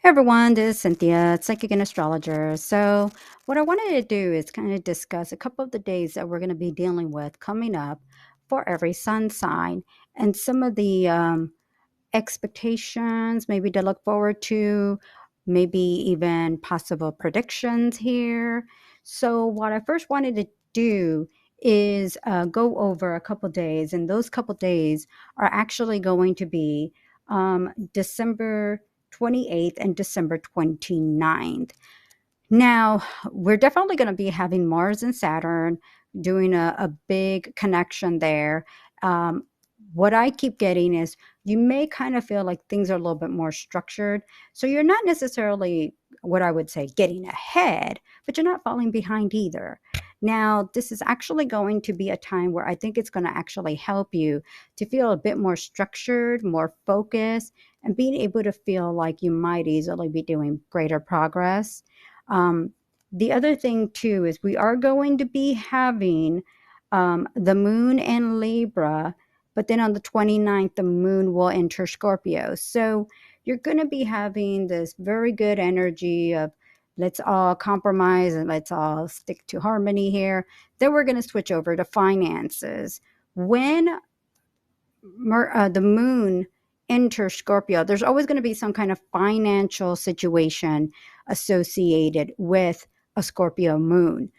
Everyone, this is Cynthia, psychic and astrologer. So, what I wanted to do is kind of discuss a couple of the days that we're going to be dealing with coming up for every sun sign and some of the expectations, maybe to look forward to, maybe even possible predictions here. So, what I first wanted to do is go over a couple days, and those couple days are actually going to be December 28th and December 29th. Now, we're definitely going to be having Mars and Saturn doing a big connection there. Um, what I keep getting is you may kind of feel like things are a little bit more structured. So you're not necessarily what I would say getting ahead, but you're not falling behind either. Now, this is actually going to be a time where I think it's going to actually help you to feel a bit more structured, more focused, and being able to feel like you might easily be doing greater progress. um, the other thing too is we are going to be having the moon in Libra, but then on the 29th, the moon will enter Scorpio. So you're going to be having this very good energy of let's all compromise and let's all stick to harmony here. Then we're going to switch over to finances. When the moon enters Scorpio, there's always going to be some kind of financial situation associated with a Scorpio moon.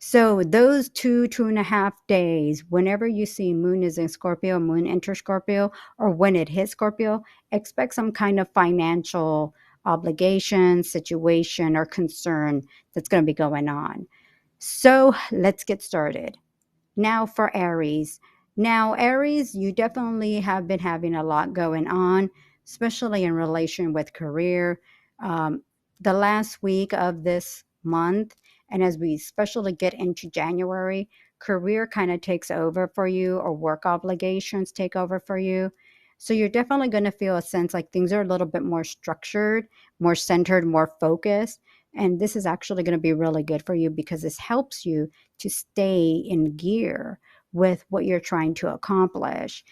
So those 2.5 days, whenever you see moon is in Scorpio, moon enter Scorpio, or when it hits Scorpio, expect some kind of financial obligation, situation, or concern that's going to be going on. So let's get started. Now for Aries. Now, Aries, you definitely have been having a lot going on, especially in relation with career. Um, the last week of this month, and as we especially get into January, career kind of takes over for you, or work obligations take over for you. So you're definitely going to feel a sense like things are a little bit more structured, more centered, more focused. And this is actually going to be really good for you because this helps you to stay in gear with what you're trying to accomplish.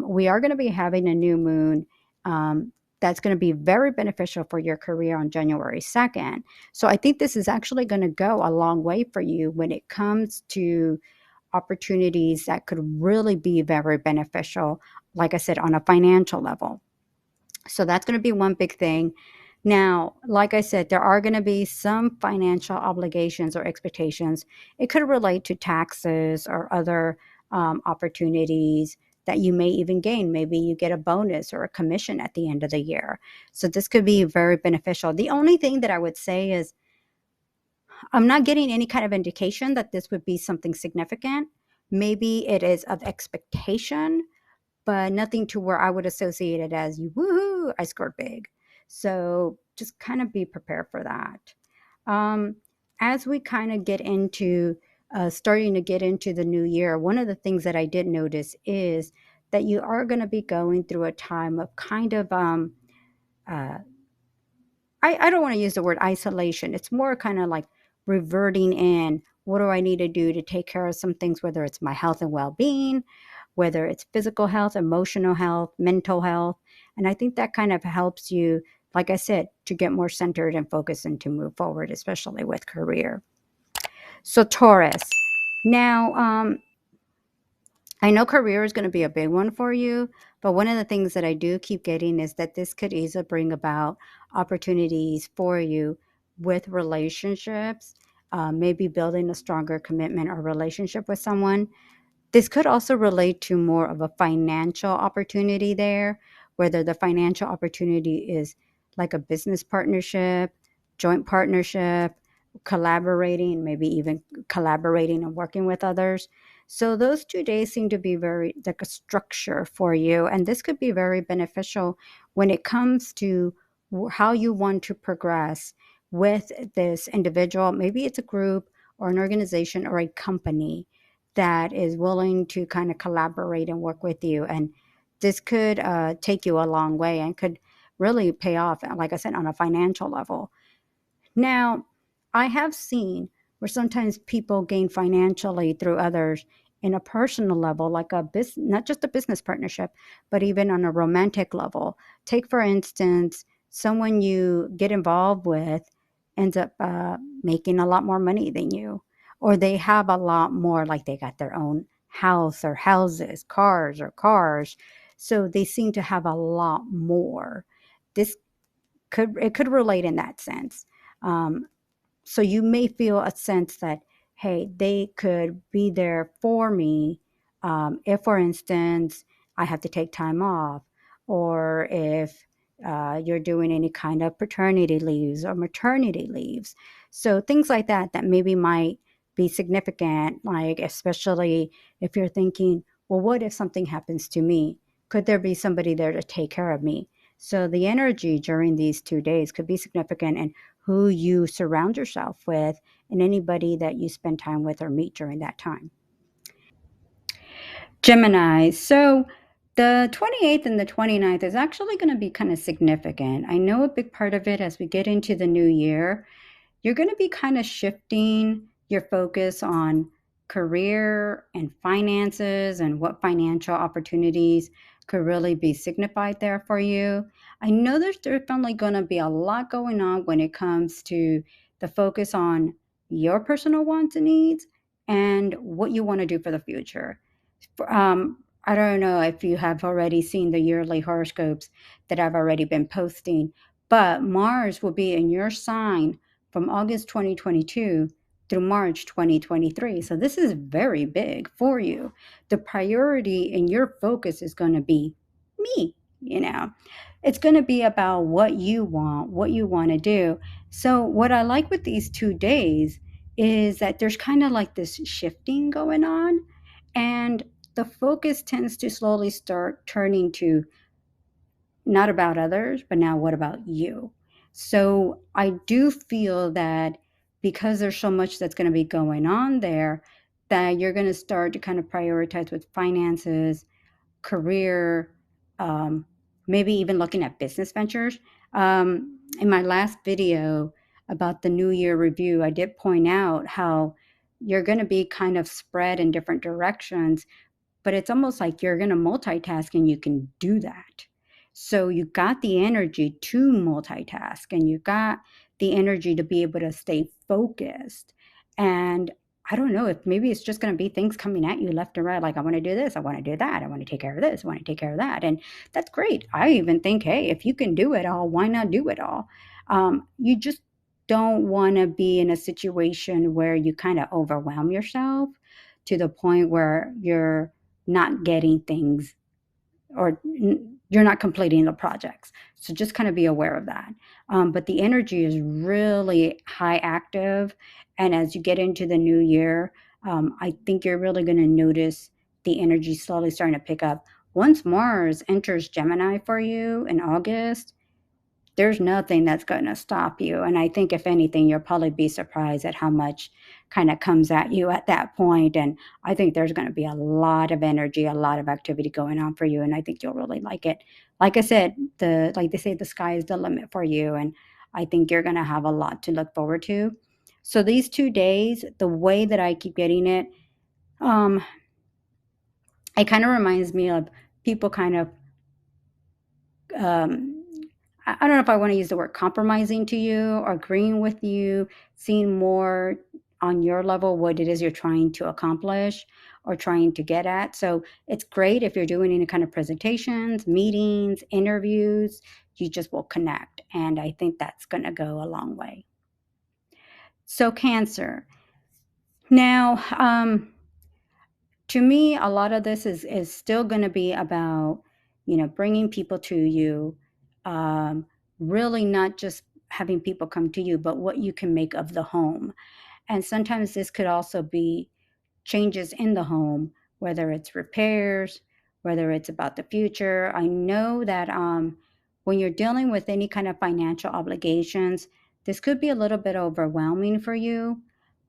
We are going to be having a new moon. That's going to be very beneficial for your career on January 2nd. So I think this is actually going to go a long way for you when it comes to opportunities that could really be very beneficial, like I said, on a financial level. So that's going to be one big thing. Now, like I said, there are going to be some financial obligations or expectations. It could relate to taxes or other opportunities that you may even gain. Maybe you get a bonus or a commission at the end of the year. So this could be very beneficial. The only thing that I would say is I'm not getting any kind of indication that this would be something significant. Maybe it is of expectation, but nothing to where I would associate it as you woohoo, I scored big. So just kind of be prepared for that. Um, as we kind of get into starting to get into the new year, one of the things that I did notice is that you are going to be going through a time of kind of uh, I don't want to use the word isolation. It's more kind of like reverting in. What do I need to do to take care of some things, whether it's my health and well being, whether it's physical health, emotional health, mental health. And I think that kind of helps you, like I said, to get more centered and focused and to move forward, especially with career. So, Taurus. Now, I know career is going to be a big one for you, but one of the things that I do keep getting is that this could easily bring about opportunities for you with relationships, maybe building a stronger commitment or relationship with someone. This could also relate to more of a financial opportunity there, whether the financial opportunity is like a business partnership, joint partnership, collaborating, maybe even collaborating and working with others. So those 2 days seem to be very like a structure for you. And this could be very beneficial when it comes to how you want to progress with this individual. Maybe it's a group or an organization or a company that is willing to kind of collaborate and work with you. And this could take you a long way and could really pay off, like I said, on a financial level. Now, I have seen where sometimes people gain financially through others in a personal level, like a business, not just a business partnership, but even on a romantic level. Take, for instance, someone you get involved with ends up making a lot more money than you, or they have a lot more, like they got their own house or houses, cars or cars. So they seem to have a lot more. This could relate in that sense. Um, so you may feel a sense that, hey, they could be there for me, if, for instance, I have to take time off, or if you're doing any kind of paternity leaves or maternity leaves. So things like that that maybe might be significant, like especially if you're thinking, well, what if something happens to me? Could there be somebody there to take care of me? So the energy during these 2 days could be significant, and who you surround yourself with, and anybody that you spend time with or meet during that time. Gemini. So the 28th and the 29th is actually going to be kind of significant. I know a big part of it as we get into the new year, you're going to be kind of shifting your focus on career and finances and what financial opportunities could really be signified there for you. I know there's definitely going to be a lot going on when it comes to the focus on your personal wants and needs and what you want to do for the future. I don't know if you have already seen the yearly horoscopes that I've already been posting, but Mars will be in your sign from August 2022 through March 2023. So this is very big for you. The priority and your focus is going to be me, you know. It's going to be about what you want to do. So what I like with these 2 days is that there's kind of like this shifting going on, and the focus tends to slowly start turning to not about others, but now what about you? So I do feel that because there's so much that's going to be going on there, that you're going to start to kind of prioritize with finances, career, maybe even looking at business ventures. In my last video about the New Year review, I did point out how you're going to be kind of spread in different directions, but it's almost like you're going to multitask and you can do that. So you got the energy to multitask, and you got the energy to be able to stay focused. And I don't know if maybe it's just going to be things coming at you left and right. Like, I want to do this. I want to do that. I want to take care of this. I want to take care of that. And that's great. I even think, hey, if you can do it all, why not do it all? You just don't want to be in a situation where you kind of overwhelm yourself to the point where you're not getting things, or you're not completing the projects. So just kind of be aware of that. But the energy is really high active. And as you get into the new year, I think you're really going to notice the energy slowly starting to pick up. Once Mars enters Gemini for you in August, there's nothing that's going to stop you. And I think, if anything, you'll probably be surprised at how much kind of comes at you at that point. And I think there's going to be a lot of energy, a lot of activity going on for you. And I think you'll really like it. Like I said, like they say, the sky is the limit for you. And I think you're going to have a lot to look forward to. So these 2 days, the way that I keep getting it, um, it kind of reminds me of people kind of um, I don't know if I want to use the word compromising to you or agreeing with you, seeing more on your level what it is you're trying to accomplish or trying to get at. So it's great if you're doing any kind of presentations, meetings, interviews, you just will connect. And I think that's going to go a long way. So, Cancer. Now, to me, a lot of this is still going to be about, bringing people to you, um, really not just having people come to you, but what you can make of the home. And sometimes this could also be changes in the home, whether it's repairs, whether it's about the future. I know that when you're dealing with any kind of financial obligations, this could be a little bit overwhelming for you.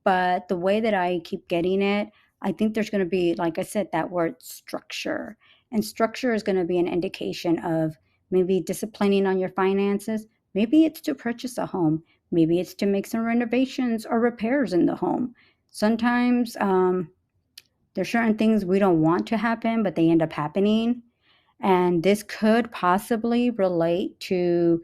But the way that I keep getting it, I think there's going to be, like I said, that word structure. And structure is going to be an indication of maybe disciplining on your finances. Maybe it's to purchase a home. Maybe it's to make some renovations or repairs in the home. Sometimes there's certain things we don't want to happen, but they end up happening. And this could possibly relate to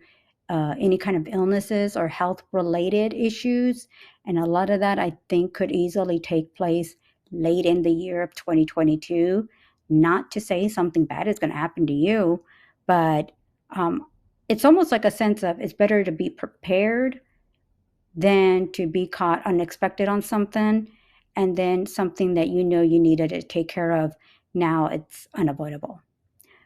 any kind of illnesses or health related issues. And a lot of that I think could easily take place late in the year of 2022. Not to say something bad is going to happen to you, but it's almost like a sense of it's better to be prepared than to be caught unexpected on something and then something that you know you needed to take care of. Now it's unavoidable.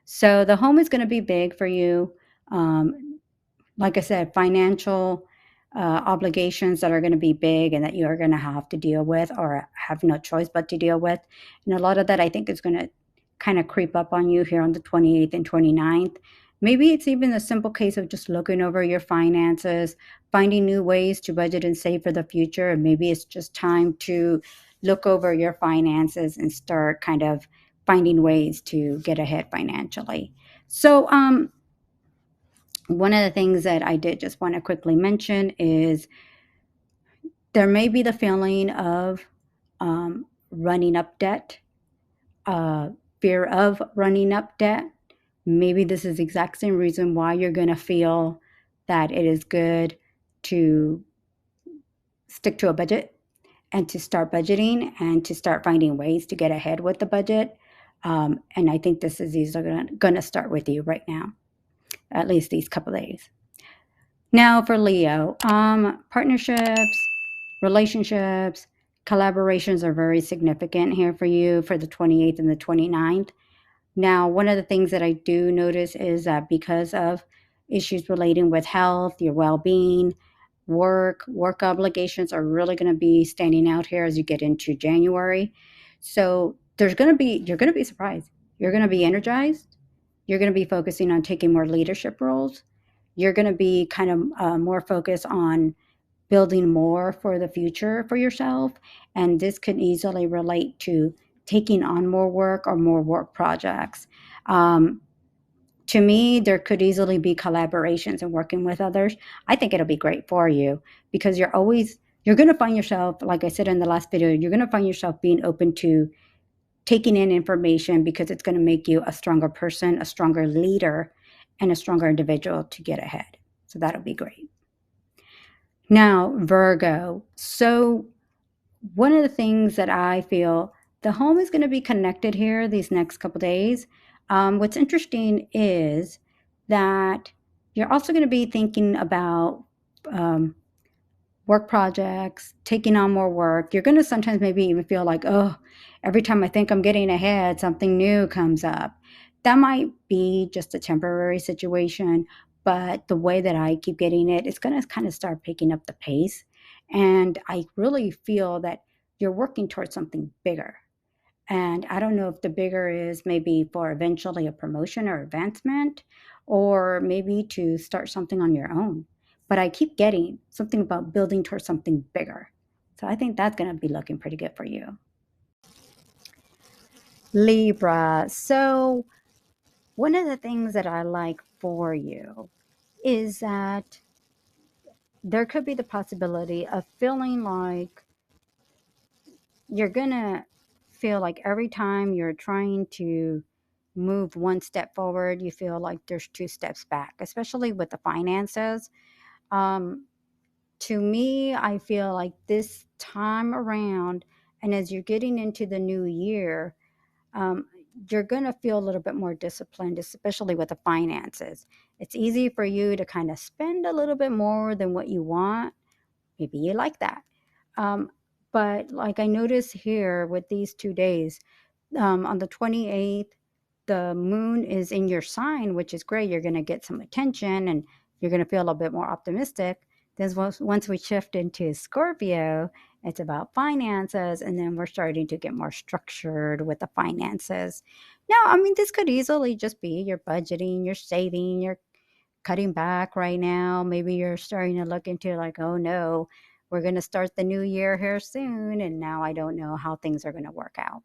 So the home is going to be big for you. Like I said, financial obligations that are going to be big and that you're going to have to deal with or have no choice but to deal with. And a lot of that I think is going to kind of creep up on you here on the 28th and 29th. Maybe it's even a simple case of just looking over your finances, finding new ways to budget and save for the future. And maybe it's just time to look over your finances and start kind of finding ways to get ahead financially. So, one of the things that I did just want to quickly mention is there may be the feeling of running up debt, fear of running up debt. Maybe this is the exact same reason why you're going to feel that it is good to stick to a budget and to start budgeting and to start finding ways to get ahead with the budget. And I think these are going to start with you right now, at least these couple days. Now for Leo, partnerships, relationships, collaborations are very significant here for you for the 28th and the 29th. Now, one of the things that I do notice is that because of issues relating with health, your well-being, work obligations are really going to be standing out here as you get into January. So you're going to be surprised. You're going to be energized. You're going to be focusing on taking more leadership roles. You're going to be kind of more focused on building more for the future for yourself. And this could easily relate to taking on more work or more work projects. To me, there could easily be collaborations and working with others. I think it'll be great for you because you're going to find yourself, like I said in the last video, you're going to find yourself being open to taking in information because it's going to make you a stronger person, a stronger leader, and a stronger individual to get ahead. So that'll be great. Now, Virgo. So one of the things that I feel the home is going to be connected here these next couple days. What's interesting is that you're also going to be thinking about work projects, taking on more work. You're going to sometimes maybe even feel like, oh, every time I think I'm getting ahead, something new comes up. That might be just a temporary situation, but the way that I keep getting it, it's going to kind of start picking up the pace. And I really feel that you're working towards something bigger. And I don't know if the bigger is maybe for eventually a promotion or advancement, or maybe to start something on your own. But I keep getting something about building towards something bigger. So I think that's going to be looking pretty good for you. Libra. So one of the things that I like for you is that there could be the possibility of feeling like you're going to feel like every time you're trying to move one step forward, you feel like there's two steps back, especially with the finances. Um, to me, I feel like this time around, and as you're getting into the new year, um, you're going to feel a little bit more disciplined, especially with the finances. It's easy for you to kind of spend a little bit more than what you want. Maybe you like that. Um, but like I notice here with these 2 days, on the 28th, the moon is in your sign, which is great. You're going to get some attention and you're going to feel a little bit more optimistic. Then once we shift into Scorpio, it's about finances, and then we're starting to get more structured with the finances. Now, I mean, this could easily just be your budgeting, your saving, your cutting back right now. Maybe you're starting to look into like, oh no, we're going to start the new year here soon, and now I don't know how things are going to work out.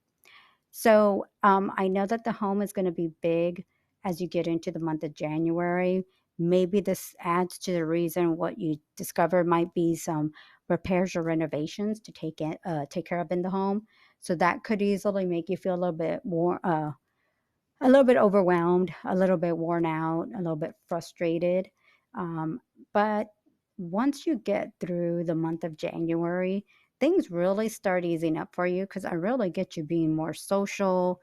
So I know that the home is going to be big as you get into the month of January. Maybe this adds to the reason what you discover might be some repairs or renovations to take care of in the home. So that could easily make you feel a little bit more, a little bit overwhelmed, a little bit worn out, a little bit frustrated. Um, but once you get through the month of January, things really start easing up for you because I really get you being more social.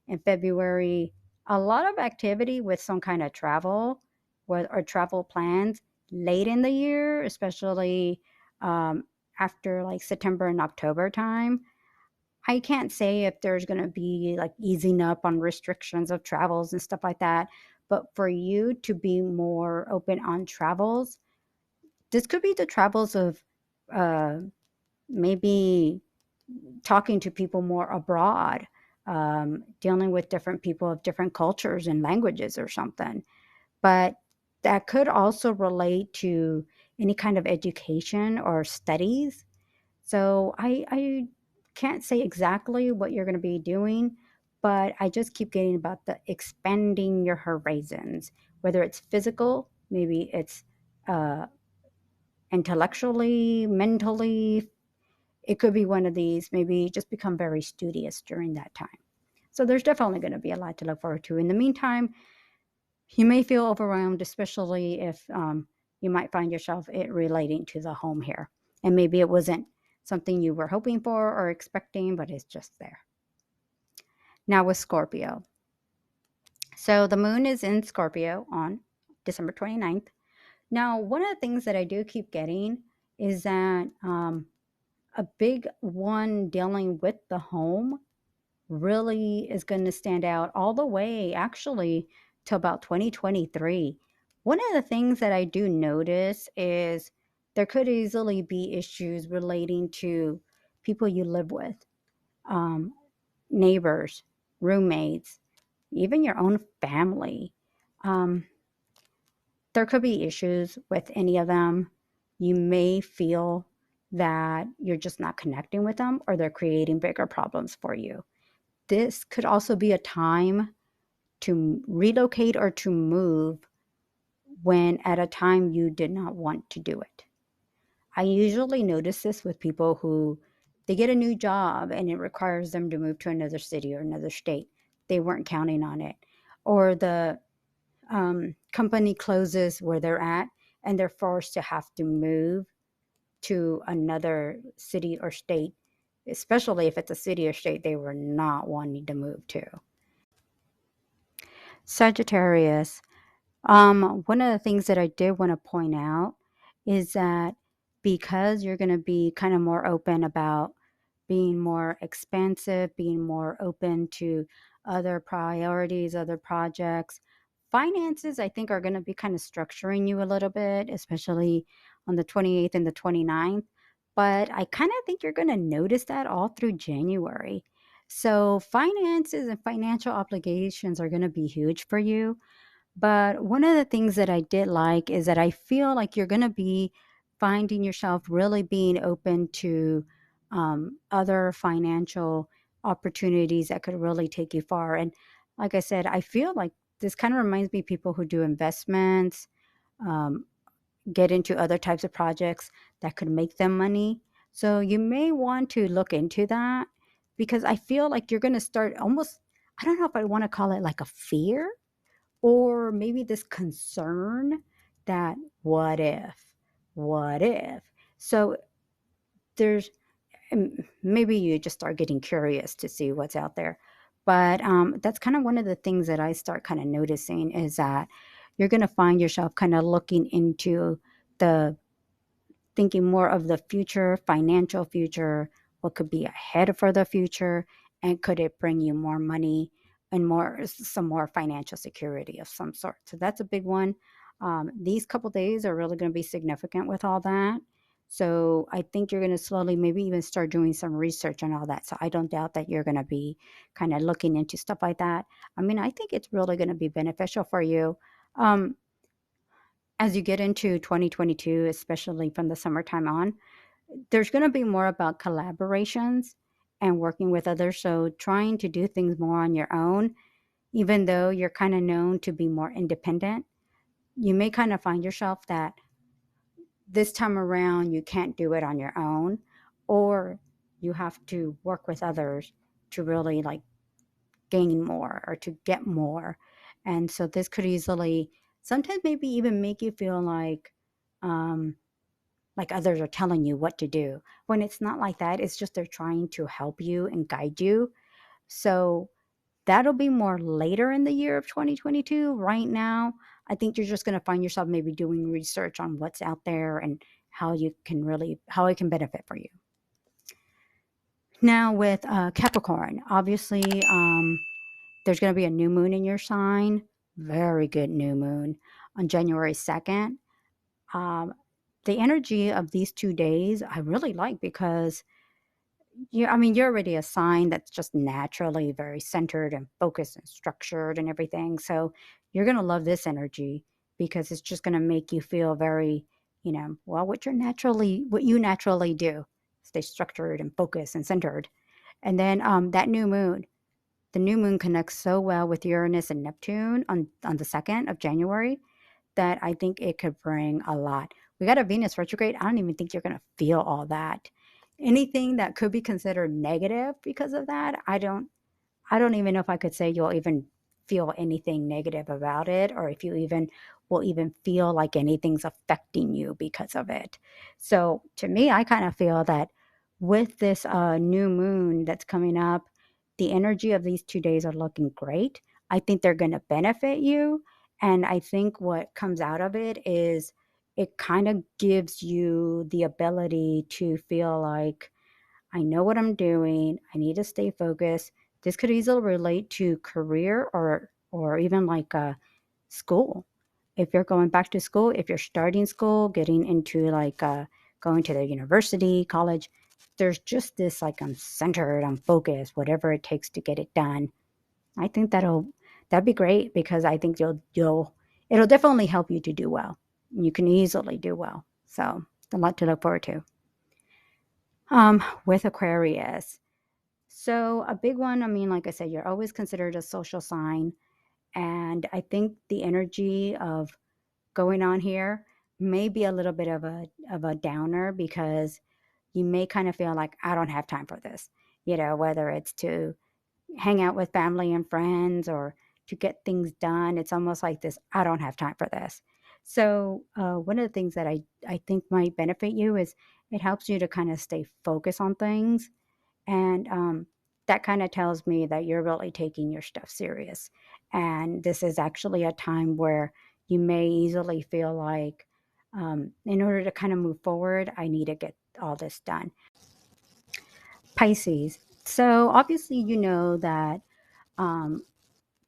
In February, a lot of activity with some kind of travel or travel plans late in the year, especially um, after like September and October time. I can't say if there's going to be like easing up on restrictions of travels and stuff like that, but for you to be more open on travels, this could be the travels of uh, maybe talking to people more abroad, dealing with different people of different cultures and languages or something. But that could also relate to any kind of education or studies. So I can't say exactly what you're going to be doing, but I just keep getting about the expanding your horizons, whether it's physical, maybe it's uh, intellectually, mentally. It could be one of these. Maybe just become very studious during that time. So there's definitely going to be a lot to look forward to. In the meantime, you may feel overwhelmed, especially if you might find yourself it relating to the home here. And maybe it wasn't something you were hoping for or expecting, but it's just there. Now with Scorpio. So the moon is in Scorpio on December 29th. Now, one of the things that I do keep getting is that a big one dealing with the home really is going to stand out all the way actually to about 2023. One of the things that I do notice is there could easily be issues relating to people you live with, um, neighbors, roommates, even your own family. Um, there could be issues with any of them. You may feel that you're just not connecting with them or they're creating bigger problems for you. This could also be a time to relocate or to move when at a time you did not want to do it. I usually notice this with people who they get a new job and it requires them to move to another city or another state. They weren't counting on it. Or the company closes where they're at and they're forced to have to move to another city or state, especially if it's a city or state they were not wanting to move to. Sagittarius. One of the things that I did want to point out is that because you're going to be kind of more open about being more expansive, being more open to other priorities, other projects, finances, I think, are going to be kind of structuring you a little bit, especially on the 28th and the 29th. But I kind of think you're going to notice that all through January. So, finances and financial obligations are going to be huge for you, but one of the things that I did like is that I feel like you're going to be finding yourself really being open to other financial opportunities that could really take you far. And like I said, I feel like this kind of reminds me of people who do investments, um, get into other types of projects that could make them money. So you may want to look into that because I feel like you're going to start almost, I don't know if I want to call it like a fear or maybe this concern that what if? What if? So there's maybe you just start getting curious to see what's out there. But that's kind of one of the things that I start kind of noticing is that you're going to find yourself kind of looking into the thinking more of the future, financial future, what could be ahead for the future, and could it bring you more money and some more financial security of some sort. So that's a big one. These couple days are really going to be significant with all that. So I think you're going to slowly maybe even start doing some research on all that. So I don't doubt that you're going to be kind of looking into stuff like that. I mean, I think it's really going to be beneficial for you. Um, as you get into 2022, especially from the summertime on, there's going to be more about collaborations and working with others. So trying to do things more on your own, even though you're kind of known to be more independent, you may kind of find yourself that this time around you can't do it on your own, or you have to work with others to really like gain more or to get more. And so this could easily sometimes maybe even make you feel um, like others are telling you what to do. When it's not like that, it's just they're trying to help you and guide you. So that'll be more later in the year of 2022. Right now, I think you're just going to find yourself maybe doing research on what's out there and how it can benefit for you. Now, with Capricorn, obviously, there's going to be a new moon in your sign. Very good new moon on January 2nd. Um, the energy of these 2 days I really like because I mean, you're already a sign that's just naturally very centered and focused and structured and everything. So you're going to love this energy because it's just going to make you feel very, well, what you naturally do, stay structured and focused and centered. And then the new moon connects so well with Uranus and Neptune on the 2nd of January that I think it could bring a lot. We got a Venus retrograde. I don't even think you're going to feel all that. Anything that could be considered negative because of that, I don't even know if I could say you'll even feel anything negative about it or if you even will even feel like anything's affecting you because of it. So to me, I kind of feel that with this new moon that's coming up, the energy of these 2 days are looking great. I think they're going to benefit you. And I think what comes out of it is it kind of gives you the ability to feel like, I know what I'm doing. I need to stay focused. This could easily relate to career or even like school. If you're going back to school, if you're starting school, getting into going to the university, college, there's just this like I'm centered, I'm focused, whatever it takes to get it done. I think that'd be great because I think you'll it'll definitely help you to do well. You can easily do well. So a lot to look forward to. With Aquarius. So a big one, I mean, like I said, you're always considered a social sign. And I think the energy of going on here may be a little bit of a downer because you may kind of feel like I don't have time for this. Whether it's to hang out with family and friends or to get things done. It's almost like this I don't have time for this. So, one of the things that I think might benefit you is it helps you to kind of stay focused on things and that kind of tells me that you're really taking your stuff serious. And this is actually a time where you may easily feel like, in order to kind of move forward, I need to get all this done. Pisces. So obviously, you know that um,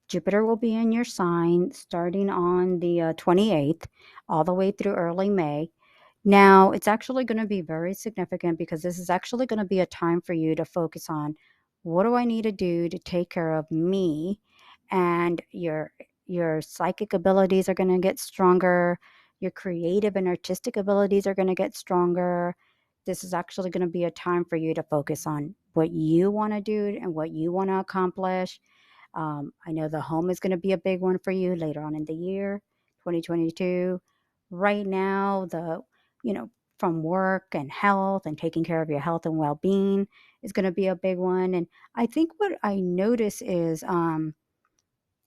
Jupiter will be in your sign starting on the 28th, all the way through early May. Now, it's actually going to be very significant because this is actually going to be a time for you to focus on what do I need to do to take care of me, and your psychic abilities are going to get stronger, your creative and artistic abilities are going to get stronger. This is actually going to be a time for you to focus on what you want to do and what you want to accomplish. I know the home is going to be a big one for you later on in the year, 2022. Right now, you know, from work and health and taking care of your health and well being is going to be a big one. And I think what I notice is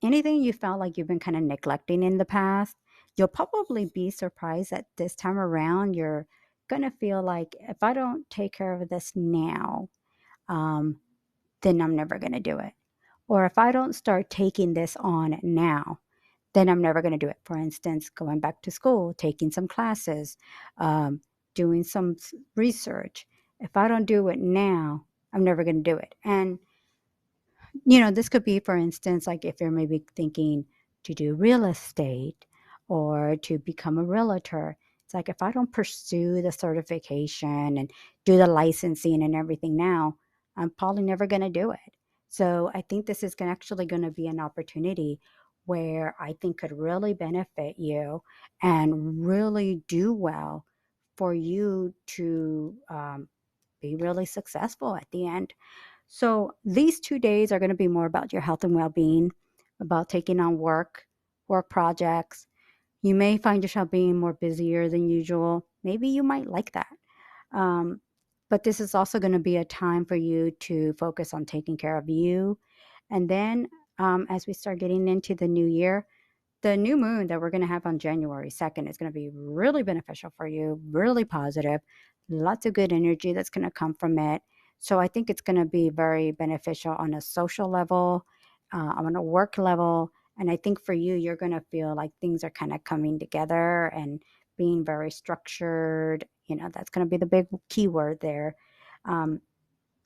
anything you felt like you've been kind of neglecting in the past, you'll probably be surprised that this time around you're going to feel like if I don't take care of this now, um, then I'm never going to do it. Or if I don't start taking this on now, then I'm never going to do it. For instance, going back to school, taking some classes, um, doing some research. If I don't do it now, I'm never going to do it. And this could be, for instance, like if you're maybe thinking to do real estate or to become a realtor. It's like if I don't pursue the certification and do the licensing and everything now, I'm probably never going to do it. So I think this is actually going to be an opportunity where I think could really benefit you and really do well for you to be really successful at the end. So these 2 days are going to be more about your health and well-being, about taking on work projects. You may find yourself being more busier than usual. Maybe you might like that. Um, but this is also going to be a time for you to focus on taking care of you. And then as we start getting into the new year, the new moon that we're going to have on January 2nd is going to be really beneficial for you, really positive, lots of good energy that's going to come from it. So I think it's going to be very beneficial on a social level, on a work level. And I think for you, you're going to feel like things are kind of coming together and being very structured. That's going to be the big key word there. Um,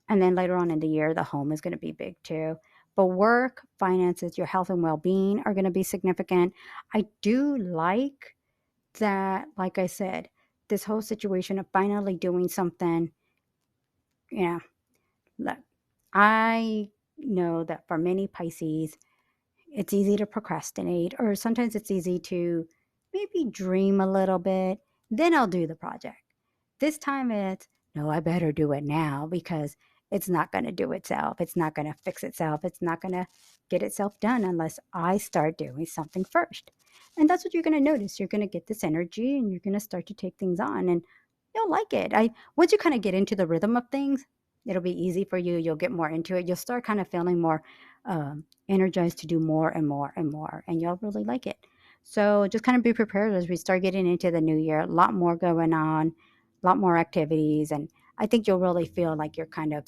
and then later on in the year, the home is going to be big too. But work, finances, your health and well being are going to be significant. I do like that, like I said, this whole situation of finally doing something, yeah. Look, I know that for many Pisces, it's easy to procrastinate, or sometimes it's easy to maybe dream a little bit, then I'll do the project. This time it's, no, I better do it now because it's not going to do itself. It's not going to fix itself. It's not going to get itself done unless I start doing something first. And that's what you're going to notice. You're going to get this energy and you're going to start to take things on and you'll like it. I Once you kind of get into the rhythm of things, it'll be easy for you. You'll get more into it. You'll start kind of feeling more energized to do more and more and more, and you'll really like it. So just kind of be prepared as we start getting into the new year. A lot more going on, a lot more activities, and I think you'll really feel like you're kind of,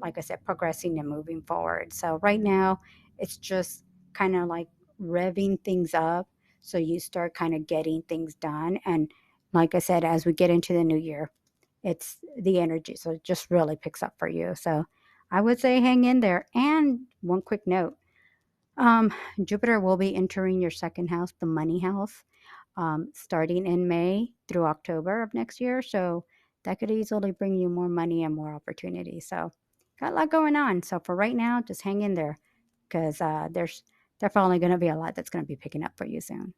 like I said, progressing and moving forward. So right now, it's just kind of like revving things up so you start kind of getting things done. And like I said, as we get into the new year, it's the energy. So it just really picks up for you. So I would say hang in there. And one quick note, um, Jupiter will be entering your second house, the money house, starting in May through October of next year. So that could easily bring you more money and more opportunity. So got a lot going on. So for right now, just hang in there because there's definitely going to be a lot that's going to be picking up for you soon.